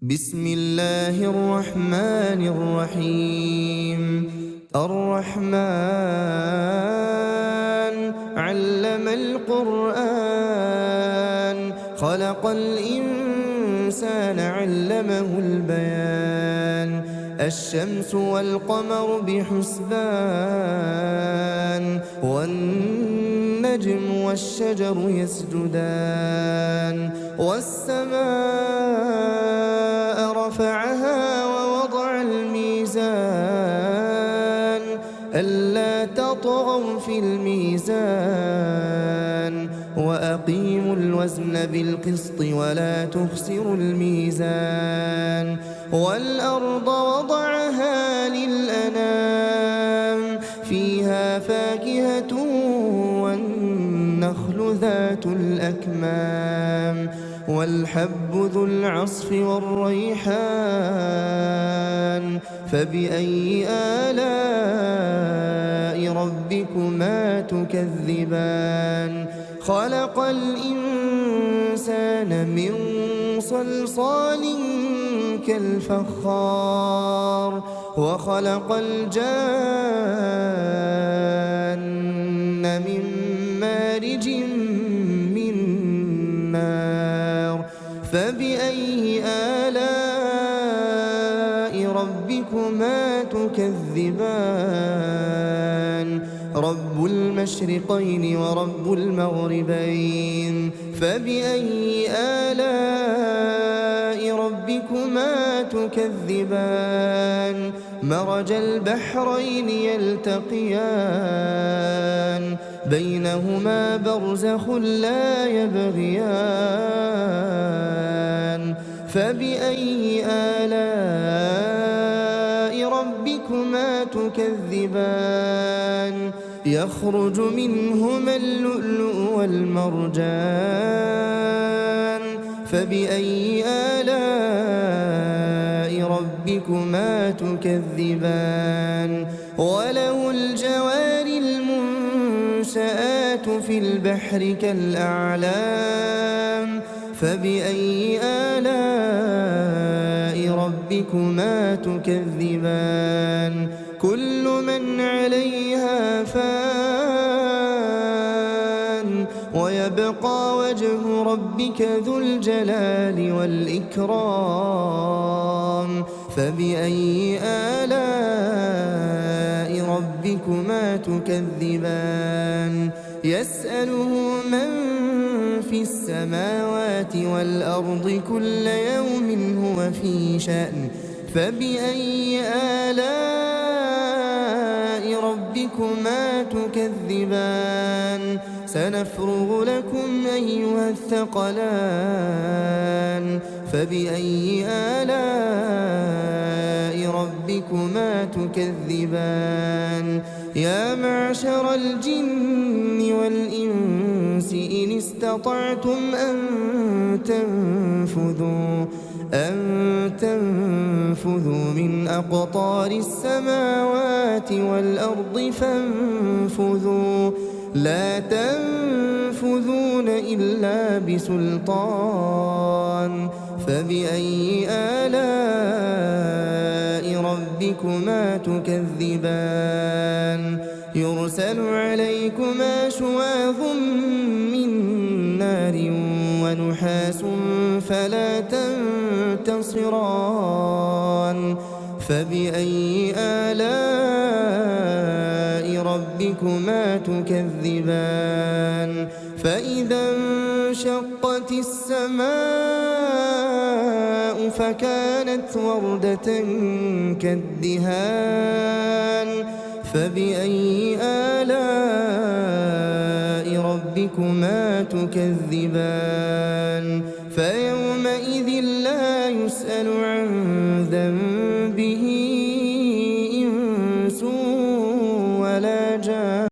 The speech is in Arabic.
بسم الله الرحمن الرحيم. الرحمن علم القرآن، خلق الإنسان علمه البيان. الشمس والقمر بحسبان، والنجم والشجر يسجدان. والسماء رفعها ووضع الميزان، ألا تطغوا في الميزان، وأقيموا الوزن بالقسط ولا تخسروا الميزان. والأرض وضعها للأنام، فيها فاكهة والنخل ذات الأكمام، والحب ذو العصف والريحان. فبأي آلاء ربكما تكذبان؟ خلق الإنسان من صلصال كالفخار، وخلق الجان من مارج من نار. فبأي آلاء ربكما تكذبان؟ رب المشرقين ورب المغربين. فبأي آلاء ربكما تكذبان؟ مرج البحرين يلتقيان، بينهما برزخ لا يبغيان. فبأي آلاء ربكما تكذبان؟ يخرج منهما اللؤلؤ والمرجان. فبأي آلاء ربكما تكذبان؟ وله الجوار المنشآت في البحر كالأعلام. فبأي آلاء ربكما تكذبان؟ كل من عليها فان، ويبقى وجه ربك ذو الجلال والإكرام. فبأي آلاء ربكما تكذبان؟ يسأله من في السماوات والأرض كل يوم هو في شأن. فبأي آلاء ربكما تكذبان؟ سنفرغ لكم أيها الثقلان. فبأي آلاء ربكما تكذبان؟ يا معشر الجن والإنس إن استطعتم أن تنفذوا من أقطار السماوات والأرض فانفذوا، لا تنفذون إلا بسلطان. فبأي آلاء ربكما تكذبان؟ يرسل عليكما شواظ من نار ونحاس فلا تنتصران. فبأي آلاء ربكما تكذبان؟ فإذا انشقت السماء فكانت وردة كالدهان. فبأي آلاء ربكما تكذبان؟ فيومئذ لا يسأل عن